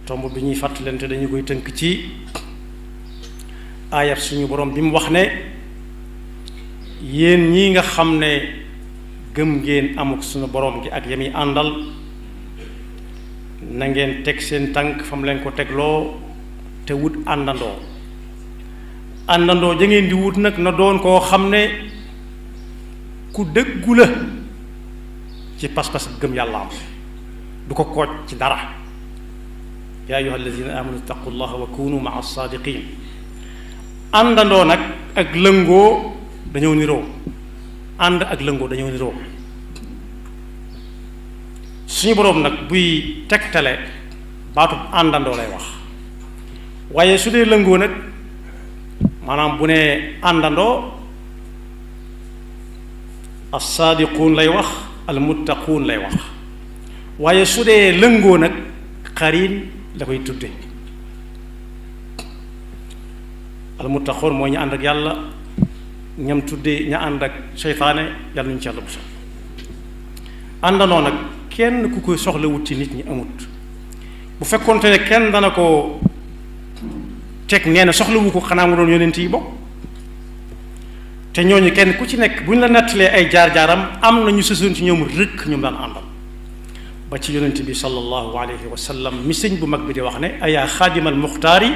tomb bi ñuy fàttalante dañu koy tënk ci aayat suñu borom bi mu wax ne yéen ñi nga xam ne gëm ngeen amuk suñu borom gi ak yami àndal na ngeen teg seen tànk fa mu leen ko tegloo te wut àndandoo ja ngeen di wut nag na doon koo xam ne ku dëggu la ci pas-pas gëm yàlla am du ko kooj ci dara yaa ayyuha alladina amanu ittaqullaha wa kunu maa saadiqin àndandoo nag ak lëngoo dañoo niroo ànd ak lëngoo dañoo niroo suñu boroom nag buy tegtale baatub àndandoo lay wax waaye su dee lëngoo nag maanaam bu ne àndandoo as-saadiquun lay wax al-muttaquun lay wax waaye su dee lëngoo nag xariin la koy tudde al-muttaquun mooy ñu ànd ak yàlla ñam tudde ña ànd ak seytaane yàlla ñu ci yàlla bu sax àndandoo nag kenn ku koy soxla wut ci nit ñi amut bu fekkoonte ne kenn dana ko teg nee na soxlawu ko xanaa mu doon yonent yi bokk te ñooñu kenn ku ci nekk bu ñu la nettalee ay jaar-jaaram am na ñu sësoon ci ñoom rëkk ñoom daan àndal ba ci yonent bi sallallahu alayhi wa sallam mi sëñ bu mag bi di wax ne ayaa xaadimal muxtaari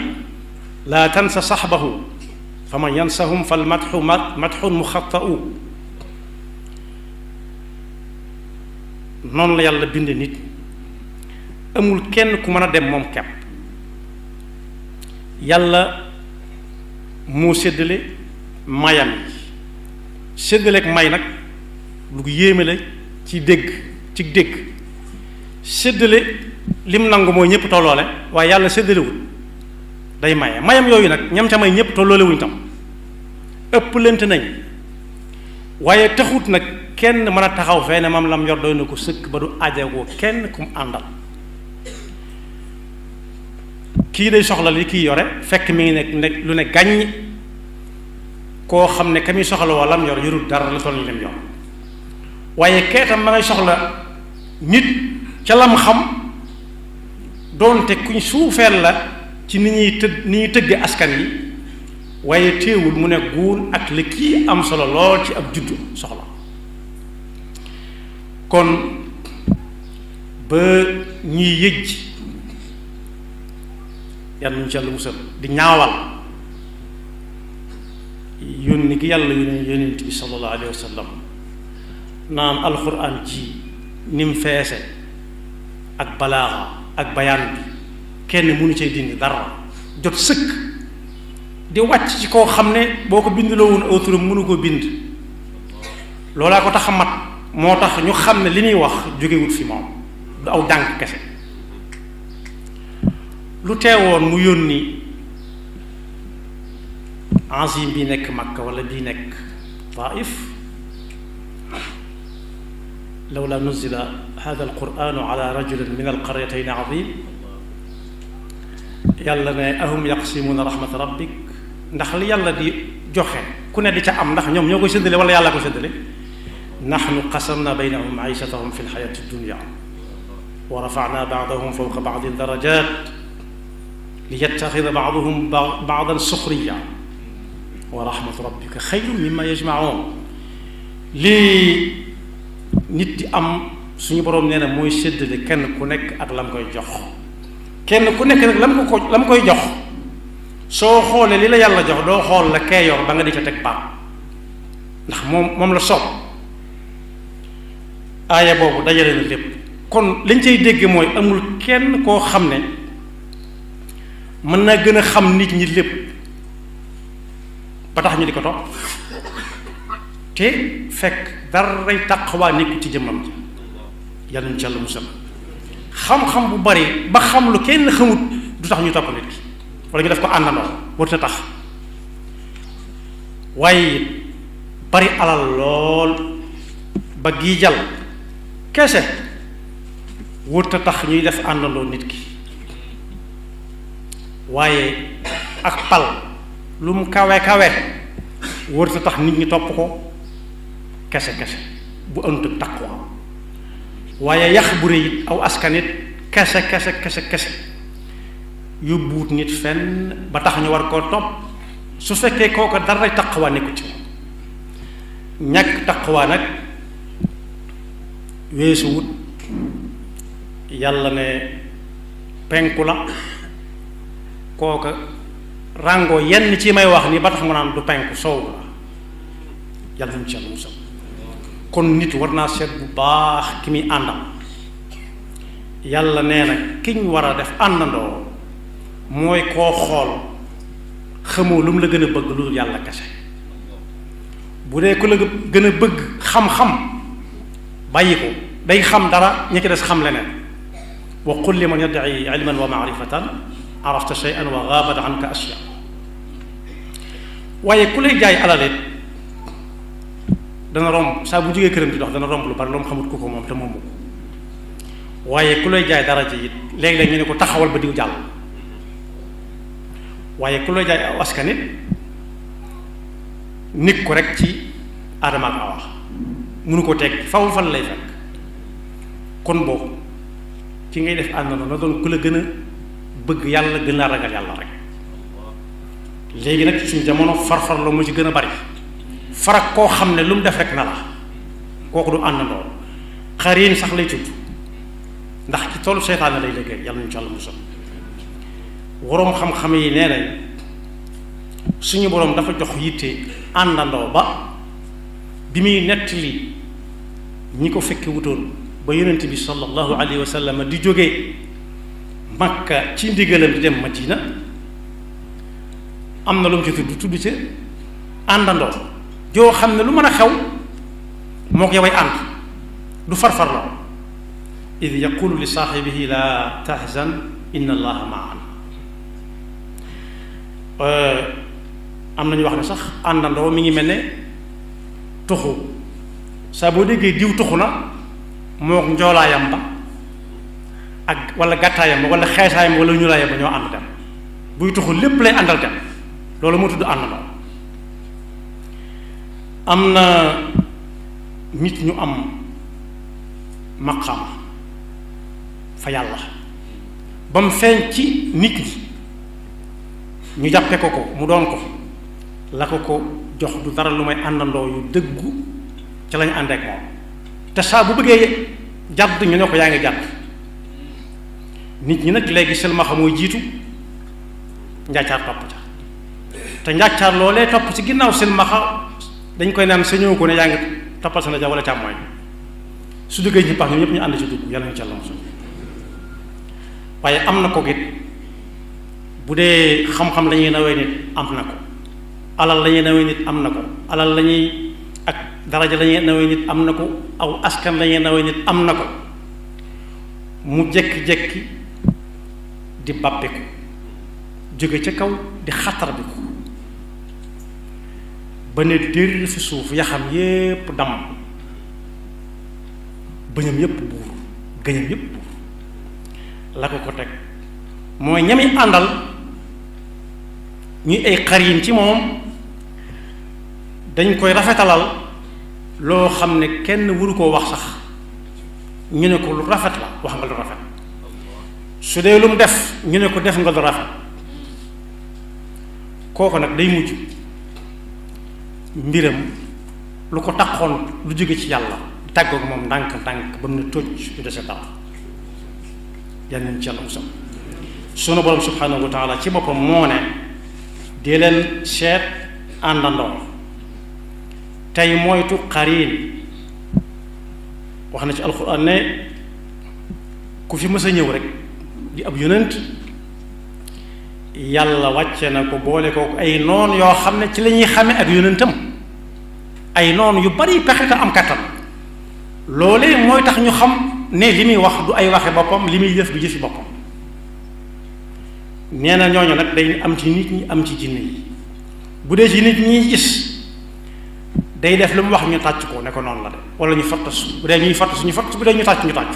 laa tansa saxbahu fa man yansahum fal madxun muxatta'u noonu la yàlla bind nit amul kenn ku mën a dem moom kepp yàlla moo séddale mayam yi séddaleek may nag lu yéeme la ci dégg séddale lim nangu mooy ñëpp tolloole waaye yàlla séddalewul day maye mayam yooyu nag ñam ca may ñëpp tolloole wuñ tam ëpp lente nañ waaye taxut nag kenn mën a taxaw fee ne mam lam yor doy na ko sëkk ba du ajagoo kenn kum àndal kii day soxla li kii yore fekk mi ngi nekk lu ne gàññ koo xam ne ka muy soxla woo lam yor yorul dara la toll ni lim yor waaye keetam ma ngay soxla nit ca lam xam doonte kuñ suufeel la ci ni ñuy tëgge askan yi waaye téewul mu ne guun ak li kii am solo lool ci ab juddu soxla kon ba ñuy yëj yàlla ñu ci yàlla musal di ñaawal yónni gi yàlla yónent bi sallallahu alayhi wa sallam naan alxuraan ji ni mu feese ak balaaxa ak bayaan bi kenn mënu cay dindi dara jot sëkk di wàcc ci koo xam ne boo ko bindloo woon aw turam mënu koo bind loolaa ko tax a mat moo tax ñu xam ne li ñuy wax jógewut fi moom du aw jàng kese lu teewoon mu yónni azim bi nekk Makka wala bii nekk Taif lawla nuzila hada alquranu ala rajulin min alqaryatayn azim yàlla ne ahum yaqsimuna rahmat rabbik ndax li yàlla di joxe ku ne di ca am ndax ñoom ñoo koy séddale wala yàlla ko séddale nahnu qasamna baynahum maishatahum fi lxayati dunya wa rafana baadahum fawqa baadin darajat liyattaxida baaduhum baadan suxriya wa rahmatu rabbika xayrun mimma yajmaun lii nit di am suñu boroom nee na mooy séddale kenn ku nekk ak lam koy jox kenn ku nekk nag lam koy jox soo xoolee li la yàlla jox doo xool la kee yor ba nga di ca teg baat ndax moom la soob aaya boobu dajale na lépp kon lañ cay dégg mooy amul kenn koo xam ne mën naa gën a xam nit ñi lépp ba tax ñu di ko topp te fekk daray taqwa nekku ci jëmmam ji yàlla ñu ci yàlla musal xam-xam bu bari ba xam lu kenn xamut du tax ñu topp nit ki wala ñu def ko àndandoo warut a tax waaye bari alal lool ba gii jal kese warut a tax ñuy def àndandoo nit ki waaye ak pal lu mu kawe warut a tax nit ñi topp ko kese bu ënt ak taqwa waaye yax bu rëy it aw askan it kese yóbbuwut nit fenn ba tax ñu war koo topp su fekkee kooka dara taqwa nekku ci ñàkk taqwa nag weesu wut yàlla ne penku la kooka ràngoo yenn ci may wax ni ba tax mu naan du penku soow la yàlla nañu ci yàlla musal kon nit war naa seet bu baax ki muy àndam yàlla nee na kiñ war a def àndandoo mooy koo xool xamoo lu mu la gën a bëgg lu dul yàlla kese bu dee ku la gën a bëgg xam-xam bàyyi ko day xam dara ñi ci des xam leneen wa qul liman yad'i ilman wa ma'rifatan arafta shay'an wa ghabat anka ashya waaye ku lay jaay alalit dana romb saa bu jógee këram di dox dana romb lu bari lu mu xamut ku ko moom te moomu ko waaye ku lay jaay dara ji it léeg-léeg ñu ne ko taxawal ba diw jàll waaye ku lay jaay aw askan it nit ko rek ci aadama ak awa mënu ko teg faw fan lay fekk kon boobu ci ngay def àndandoo na doon ku la gën a bëgg yàlla gën laa ragal yàlla rek léegi nag suñu jamono farfar la mu ci gën a bari farak koo xam ne lu mu def rek na la kooku du àndandoo xariin sax lay tudd ndax ci toolu seytaane lay liggéey yàlla ñu ci Yàlla musal waroom xam-xam yi nee nañ suñu boroom dafa jox yitte àndandoo ba bi muy nettali ñi ko fekke wutoon ba yonent bi sallallahu alayhi wa sallam di jógee Makka ci ndigalam di dem Madina am na lu mu ci tudd ci àndandoo joo xam ne lu mën a xew moo ko yoway ànd du farfarloo id yaqulu li saaxibihi la tahzan inna allaha ma'ana am nañu wax ne sax àndandoo mi ngi mel ne tuxu saa boo déggee diw tuxu na moo njoolaayam ba ak wala gàttaayam ba wala xeesaayam wala ñuulaayam ba ñoo ànd dem buy tuxu lépp lay àndal dem loolu moo tudd àndandoo am na nit ñu am maqaama fa yàlla ba mu feeñ ci nit ñi ñu jàppe ko mu doon ko la ko jox du dara lu may àndandoo yu dëggu ca lañu ànd ak moom te saa bu bëggee jàdd ñu ne ko yaa ngi jàdd nit ñi nag léegi silmaxa mooy jiitu njàccaar topp ca te njàccaar loolee topp ci ginnaaw silmaxa dañ koy naan sañoo ko ne yaa ngi toppal sa ndaja wala càmmooñ su duggee ñi pax ñoom ñëpp ñu ànd ci dugg yàlla ñu ci Yàlla musal waaye am na ko git bu dee xam-xam la ñuy nawee nit am na ko alal la ñuy nawee nit am na ko alal la ñuy ak daraja la ñuy nawee nit am na ko aw askan la ñuy nawee nit am na ko mu jekki-jekki di bàppeeku jóge ca kaw di xatar bi ko ba ne dér fi suuf yaxam yépp damm bëñam yépp buur gëñam yépp buur la ko teg mooy ñami àndal ñuy ay xariin ci moom dañ koy rafetalal loo xam ne kenn waru koo wax sax ñu ne ko lu rafet la wax nga lu rafet su dee lu mu def ñu ne ko def nga lu rafet kooku nag day mujj mbiram lu ko taxoon lu jóge ci yàlla tàggoog moom ndànk-ndànk ba mu ne tóoj du dese dara yal nañu ci Yàlla musal sunu borom subhanahu wa taala ci boppam moo ne dee leen seet àndandoo tey moytu xariin wax na ci alxuraan ne ku fi mës a ñëw rek di ab yonent yàlla wàcce na ko boole ko ay noon yoo xam ne ci la ñuy xame ak yonentam ay noon yu bari pexe te am kattan loolee mooy tax ñu xam ne li muy wax du ay waxe boppam li muy jëf du jëfi boppam nee na ñooñu nag day am ci nit ñi am ci jinne yi bu dee ci nit ñi gis day def lu mu wax ñu tàcc ko ne ko noonu la de wala ñu fattas bu dee ñuy fattas ñu fattas bu dee ñu tàcc ñu tàcc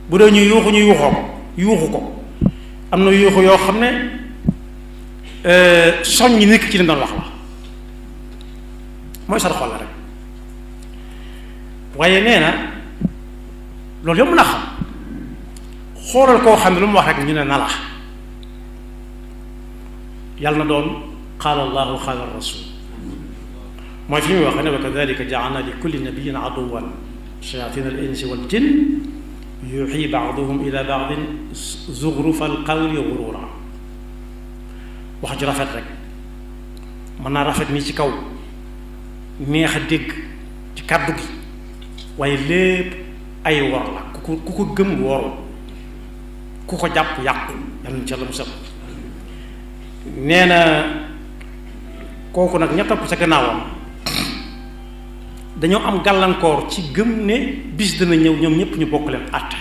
bu dee ñuy yuuxu ñu yuuxu ko am na yuuxu yoo xam ne soññi nekk ci li doon wax la mooy sar xol la rek waaye nee na loolu yëpp mën a xam xoolal koo xam ne lu mu wax rek ñu ne na la yàlla na doon qaala allahu qaala rasul mooy fi muy wax ne wa kadalika jaalna li kulli nabiyin aduwan shayatin al insi wal jinn yuuxi baaduhum ila baadin zuxrufa al qawli gurura wax ju rafet rek mën naa rafet nii ci kaw neex a dégg ci kàddu gi waaye lépp ay wor la ku ko gëm woru ku ko jàpp yàqu yal nañu ci Yàlla musal nee na kooku nag ña topp ca gannaawam dañoo am gàllankoor ci gëm ne bis dana ñëw ñoom ñëpp ñu bokk leen àtte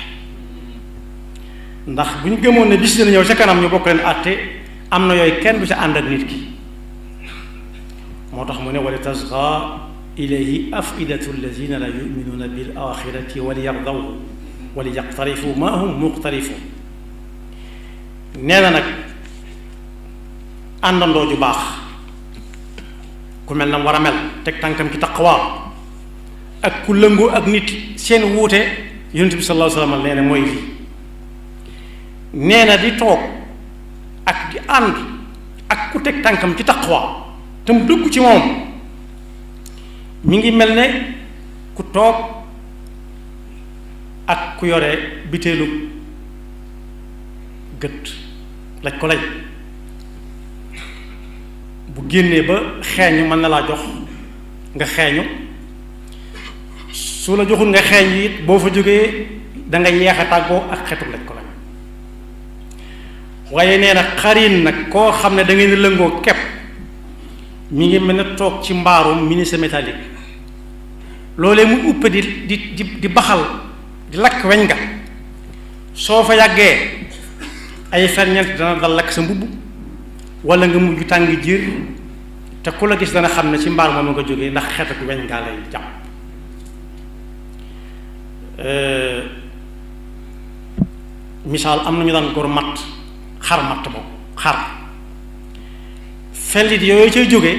ndax bu ñu gëmoon ne bis dana ñëw ca kanam ñu bokk leen àtte am na yooyu kenn du ca ànd ak nit ki moo tax mu ne wali tasga ilayhi afidatu alladina la yuminuuna bil axirati wali yardawhu wali yaqtarifu ma hum muqtarifun nee na nag àndandoo ju baax ku mel na war a mel teg tànkam ci taqwa ak ku lëngoo ak nit seen wuute yonent bi sallallahu alayhi wa sallam nee na mooy lii nee na di toog ak di ànd ak ku teg tànkam ci taqwa te mu dugg ci moom mi ngi mel ne ku toog ak ku yore biteelu gët laj ko laj bu génnee ba xeeñu mën na laa jox nga xeeñu su la joxul nga xeeñu it boo fa jógee da nga yeex a tàggoo ak xetu laj ko laj waaye nee na xarin nag koo xam ne da ngeen di lëngoo kepp mi ngi mel ne toog ci mbaarum ministre métallique loolee mu upp di baxal di lakk weñ nga soo fa yàggee ay ferñeent dana dal lakk sa mbubb wala nga mujj tàng jiir te ku la gis dana xam ne ci mbaar moom nga jógee ndax xet ak weñ ngaa lay jàpp misaal am na ñu daan gor matt xar matt boobu xar fellit yooyu cay jógee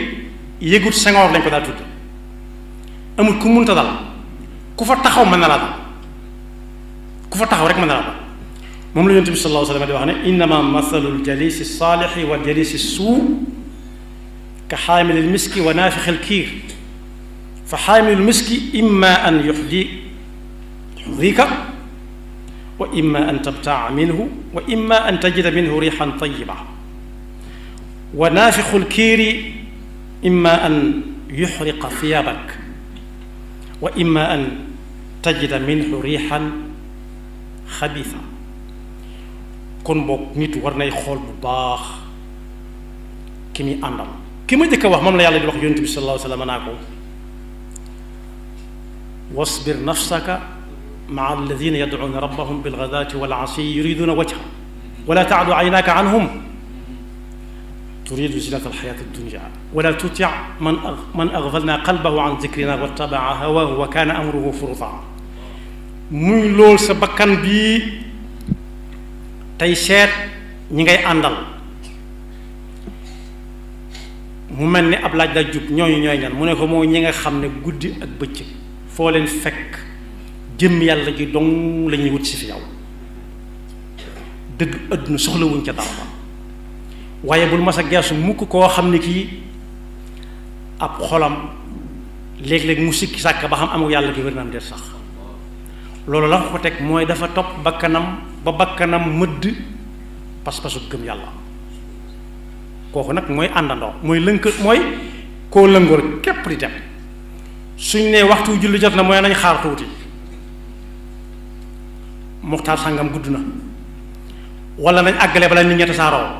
yëgut sengoor lañ ko daa tudd amul ku munta dal ku fa taxaw mën na laa dal ku fa taxaw rek mën na laa dal moom la yonent bi sallallahu alayhi wa sallam di wax ne innama mathalu ljalisi saalixi wa jalisi suu ka xaamili lmiski wa naafixi lkiir fa xaamilu lmiski imma an yuxdika wa imma an tabtaa minhu wa imma an tajida minhu riixan tayiba wa naafixu lkiiri imma an yuxriqa thiyaabak wa imma an tajida minhu riixan xabiisa kon boog nit war nay xool bu baax ki muy àndal ki ma jëkk a wax moom la yàlla di wax yonent bi sallallahu alayhi wa sallam naa ko wasbir nafsaka maa alladina yadcuuna rabbahum bilgadaati walasiyi yuriduuna wajha wala taadu aynaaka anhum turidu zinata alxayaati addunia wala tuti man agfalna qalbahu an dikrina wattabaa hawaahu wa kaana amruhu furuta muy lool sa bakkan bii tey seet ñi ngay àndal mu mel ni ab laaj la jub ñooñu ñooy ñan mu ne ko mooy ñi nga xam ne guddi ak bëccëg foo leen fekk jëm yàlla ji dong la ñuy wut si fi yow dëgg àdduna soxlawuñ ca dara waaye bul mas a geesu mukk koo xam ne kii ab xolam léeg-léeg mu sikki sàkk ba xam amul yàlla gi wér na am déet sax loolu la ko teg mooy dafa topp bakkanam ba bakkanam mëdd pas-pasu gëm yàlla kooku nag mooy àndandoo mooy mooy koo lëngoor képp di dem suñ ne waxtu julli jot na mooy nañ xaar tuuti muxtaar sàngam gudd na wala nañ àggale bala nit ñi tasaaroo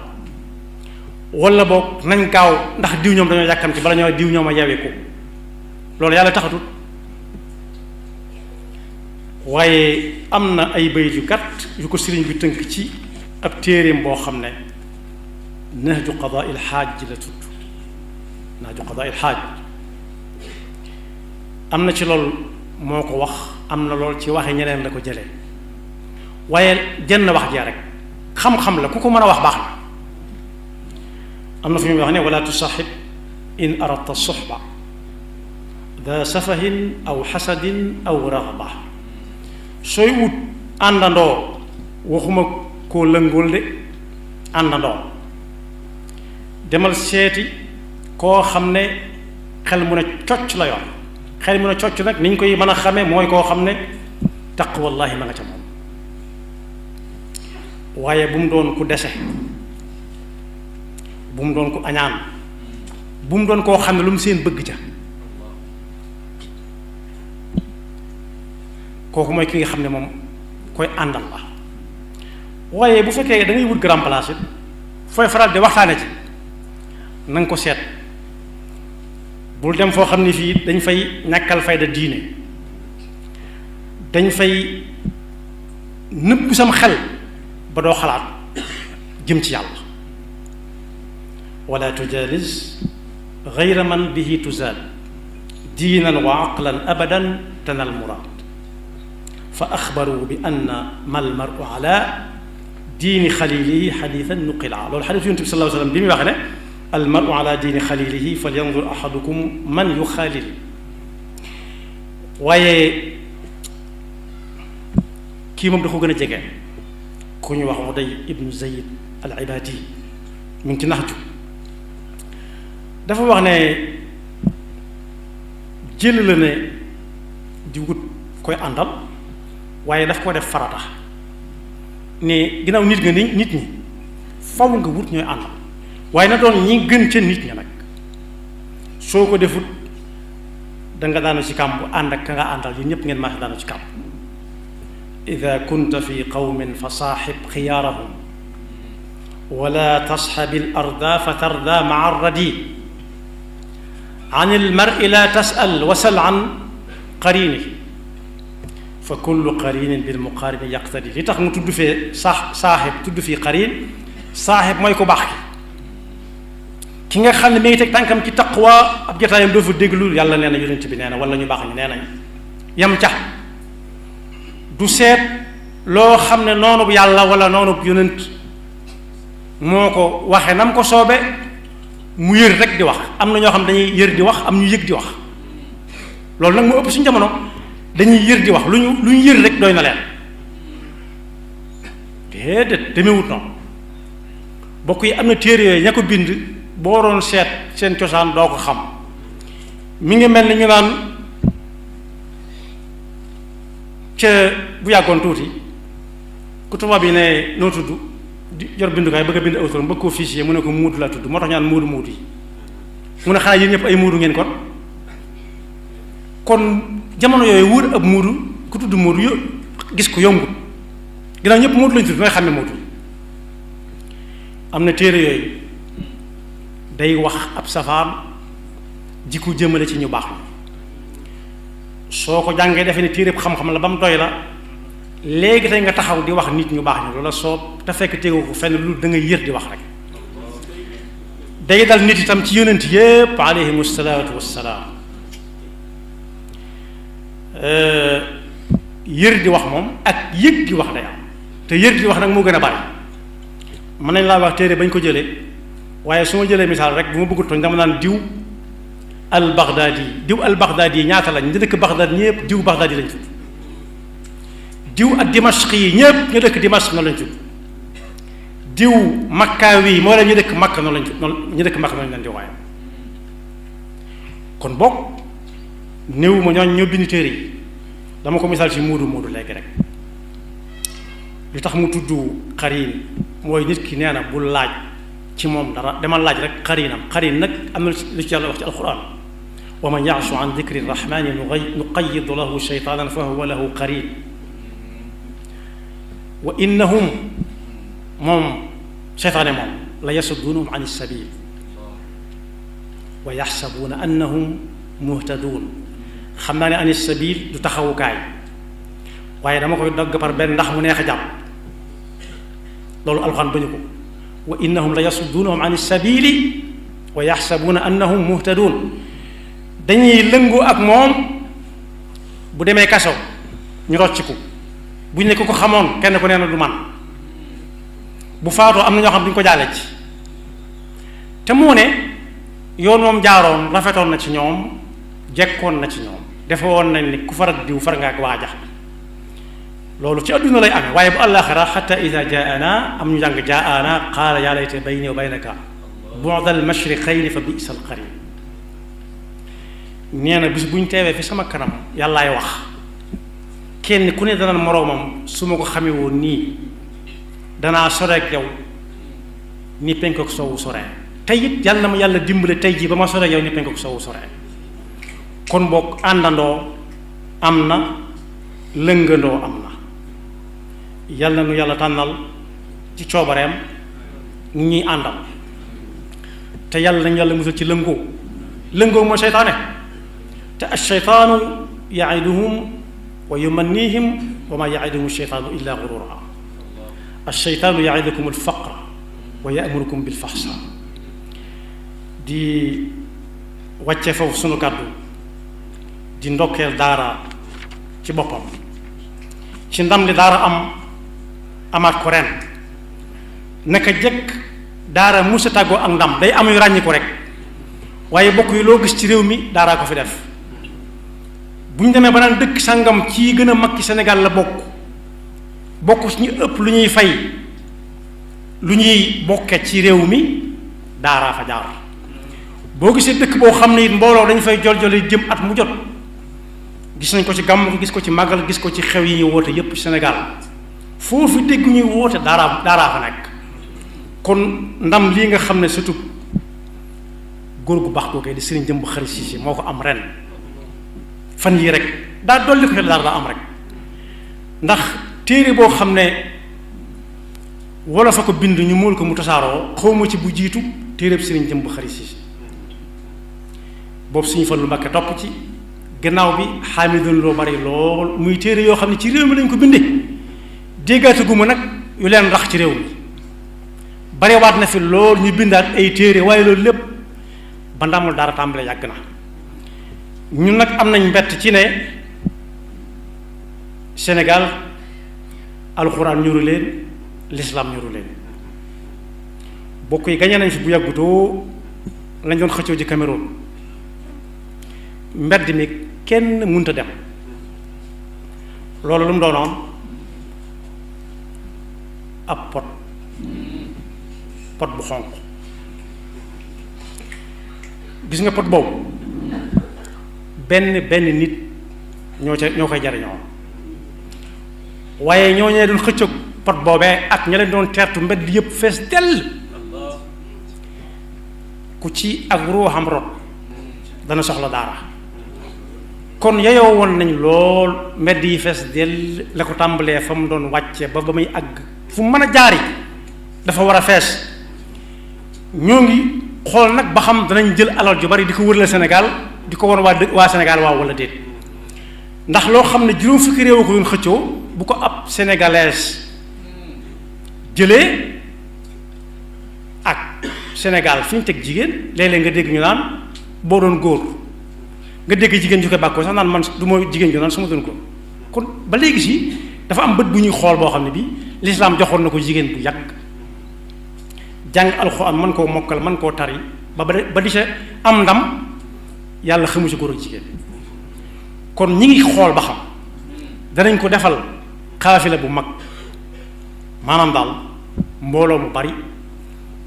wala boog nañ gaaw ndax diw ñoom dañoo yàkkamti bala ñoo diw ñoom a yeweeku loolu yàlla taxatut waaye am na ay bayit yu gàtt yu ko sëriñ bi tënk ci ab téeréem boo xam ne nahju qadaa il xaaj ji la tudd nahju qadaa il xaaj am na ci lool moo ko wax am na lool ci waxe ñeneen la ko jëlee waaye jenn wax jee rek xam-xam la ku ko mën a wax baax na am na fu muy wax ne wala tusaxib in aradta suxba da safahin aw xasadin aw raxba sooy wut àndandoo waxuma koo lëngool de àndandoo demal seeti koo xam ne xel mu ne cocc la yor xel mu ne cocc nag ni ñu koy mën a xamee mooy koo xam ne taqwallahi ma nga ca moom waaye bu mu doon ku dese bu mu doon ku añaan bu mu doon koo xam ne lu mu seen bëgg ca kooku mooy ki nga xam ne moom koy àndal la waaye bu fekkee da ngay wut grand place it fooy faral di waxtaane ci na nga ko seet bul dem foo xam ne fii dañ fay ñàkkal fayda diine dañ fay nëbb sam xel ba doo xalaat jëm ci yàlla wala tujalis gayra man bihi tuzaad diinan wa aqlan abadan tanal muraad fa axbaru bi anna mal maru ala diini xalilihi xadiisan nuqila loolu xadiis Yonent bi sallallahu alayhi wa sallam bi muy waxe ne al maru ala diini xalilihi falyanzur ahadukum man yuxaalil waaye kii moom da ko gën a jege ku ñu wax Uday ibnu Zayd al Ibaadi mu ngi ci Naxju dafa wax ne jël la ne di wut koy àndal waaye daf ko def farata ne ginnaaw nit nga ni nit ñi faw nga wut ñooy àndal waaye na doon ñi gën ca nit ña nag soo ko defut danga daanu ci kàmb ànd ak ka nga àndal yi ñépp ngeen maax daanu ci kàmb ida kunta fi qawmin fa saaxib xiyaarahum wala tasxabi al arda fa tarda maa arradi an il mari la tasal wasal an qarini fa kullu qarinin bil muqaarini yaqtadi li tax mu tudd fee saaxib tudd fii qarin saaxib mooy ko baax ki nga xam ne mi ngi teg tànkam ci taqwa ab jotaayam doo fa déglu yàlla nee na yonent bi nee na wala ñu baax ñu nee nañ yam ca du seet loo xam ne noonu bu yàlla wala noonu bu yonent moo ko waxe nam ko soobe mu yër rek di wax am na ñoo xam dañuy yër di wax am ñu yëg di wax loolu nag mu ëpp suñu jamono dañuy yër di wax lu ñu yër rek doy na leen déedéet demewut noonu bokk yi am na téere yooyu ña ko bind boo doon seet seen cosaan doo ko xam mi ngi mel ni ñu naan ca bu yàggoon tuuti ku tubaab yi ne noo tudd di yor bindukaay bëgg a bind autorom bëgg koo fichier mu ne ko muudu laa tudd moo tax ñaan muudu yi mu ne xanaa yéen ñëpp ay muudu ngeen kon jamono yooyu wóor ab muudu ku tudd muudu yo gis ko yombut ginnaaw ñëpp muudu lañu tudd nooy xam ne muudu am na téere yooyu day wax ab safaan ji ko jëmale ci ñu baax na soo ko jàngee defe ne téere xam-xam la ba mu doy la léegi tey nga taxaw di wax nit ñu baax ñu loola soo te fekk tegu ko fenn lu da ngay yër di wax rek day dal nit itam ci yonent yépp alayhimu salaatu wassalaam yër di wax moom ak yëg di wax day am te yër di wax nag moo gën a bari mën nañ laa wax téere bañ ko jëlee waaye su ma jëlee misaal rek bu ma bëgg tooñ dama naan diw al Baghdadi ñaata lañ ñu dëkk Baghdad ñëpp diw Baghdadi lañ tudd diw ak Dimashq yi ñëpp ñu dëkk Dimashq noonu lañ tudd diw Makkaawi moo leen ñu dëkk Makka noonu lañ tudd noonu ñu dëkk Makka noonu lañ di waaye kon boog néew ma ñooñ ñoo bind téere yi dama ko misaal ci muudu léegi rek li tax mu tudd xarin mooy nit ki nee na bul laaj ci moom dara demal laaj rek xarinam xarin nag am na lu ci yàlla wax ci alquran wa man ya'shu an dikri rahmani nuqayyid lahu shaytanan fa huwa lahu qarin wa innahum moom seytaane moom la yasuddunahum an sabil wa yaxsabuuna annahum muhtadun xam naa ne an sabil du taxawukaay waaye dama koy dogg par benn ndax mu neex a jàpp loolu alxuraan bañu ko wa innahum la yasuddunahum an sabili wa yaxsabuuna annahum muhtadun dañuy lëngu ak moom bu demee kaso ñu rocciku bu ñu ne ko xamoon kenn ku nee na du man bu faatoo am na ñoo xam duñu ko jaale ci te moo ne yoon moom jaaroon rafetoon na ci ñoom jekkoon na ci ñoom defe woon nañ ni ku farak diw far nga ak waaja loolu ci adduna lay amee waaye bu àllaaxira xatta ida jaana am ñu jàng jaana qaala yaa layta bayni wa baynaka bu'dal mashriqayni fa bi'sal qarin nee na bis bu ñu teewee fi sama kanam yàllaay wax kenn ku ne dana moroomam su ma ko xamee woon nii danaa soreek yow ni penk ak soowu soree tey it yàlla na ma yàlla dimbale tey jii ba ma soreek yow ni penk ak soowu soree kon boog àndandoo am na lëngandoo am na yàlla nu yàlla tànnal ci coobareem ñu ñuy àndal te yàlla nañu yàlla musal ci lëngoo mooy seytaane te ash-shaytaanu ya'iduhum wa yumannihim wa ma ya'iduhum ash-shaytaanu illa ghurura ash-shaytaanu ya'idukum al-faqra wa ya'murukum bil-fahsha di wàcce foofu sunu kàddu di ndokkeel daara ci boppam ci ndam li daara amaat ko ren naka jëkk daara musa tàggoo ak ndam day am yu ràññi ko rek waaye bokk yi loo gis ci réew mi daaraa ko fi def bu ñu demee ba naan dëkk sàngam ci gën a mag ci Sénégal la bokk ci ñu ëpp lu ñuy fay lu ñuy bokke ci réew mi daaraa fa jaar boo gisee dëkk boo xam ne it mbooloo dañu fay jol-joli jëm at mu jot gis nañ ko ci gàmm gis ko ci màggal gis ko ci xew yi ñuy woote yépp ci Sénégal foofu dégg ñuy woote daaraa fa nekk kon ndam lii nga xam ne surtout góor gu baax googee di sëriñ Jëmb Xari Siise moo ko am ren fan yii rek daa dolli ko daara daa am rek ndax téere boo xam ne wala fa ko bind ñu mool ko mu tasaaroo xawma ci bu jiitu téereb sëriñ Jëmb Xari Siise boobu suñu Fallu Mbàkke topp ci gannaaw bi xaamidun loo bari lool muy téere yoo xam ne ci réew mi lañ ko bindee déggaate gu ma nag yu leen rax ci réew mi barewaat na fi lool ñu bindaat ay téere waaye loolu lépp ba ndamul daara tàmbale yàgg na ñun nag am nañ mbett ci ne Sénégal alxuraan ñuru leen lislaam ñuru leen bokk yi gañe nañ fi bu yàggutoo lañ doon xëccoo ji Cameroun mbedd mi kenn mënta dem loolu lu mu doonoon ab pot bu xonq gis nga pot boobu benn nit ñoo koy jariñoo waaye ñoo ñee doon xëccoog pot boobee ak ña leen doon teertu mbedd yépp fees dell ku ci ak ruuxam rot dana soxla daara kon yeyoo woon nañ lool mbedd yi fees dell la ko tàmbalee fa mu doon wàcce ba muy àgg fu mën a jaari dafa war a fees ñoo ngi xool nag ba xam danañ jël alal ju bari di ko wërale Sénégal di ko won waa Sénégal waaw wala déet ndax loo xam ne juróom fukki réew ko doon xëccoo bu ko ab sénégalaise jëlee ak Sénégal fi ñu teg jigéen léeg-léeg nga dégg ñu naan boo doon góor nga dégg jigéen ju koy bàkkoo sax naan man du ma jigéen ju naan su ma doon góor kon ba léegi si dafa am bët bu ñuy xool boo xam ne bi lislaam joxoon na ko jigéen bu yàgg jàng alxuraan mën koo mokkal mën koo tari ba di sa am ndam yàlla xamu ci góor ak jigéen kon ñi ngi xool ba xam danañ ko defal xaafila bu mag maanaam daal mbooloo mu bari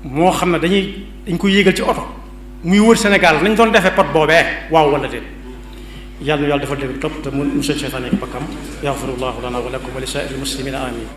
moo xam ne dañ koy yéegal ci oto muy wër Sénégal nañ doon defee pot boobee waaw wala déet yàlla na yàlla defal dégg topp te mu musal seytaane ak bakkam yaxfirullahu lana wa lakum wa li saa'iril muslimina amin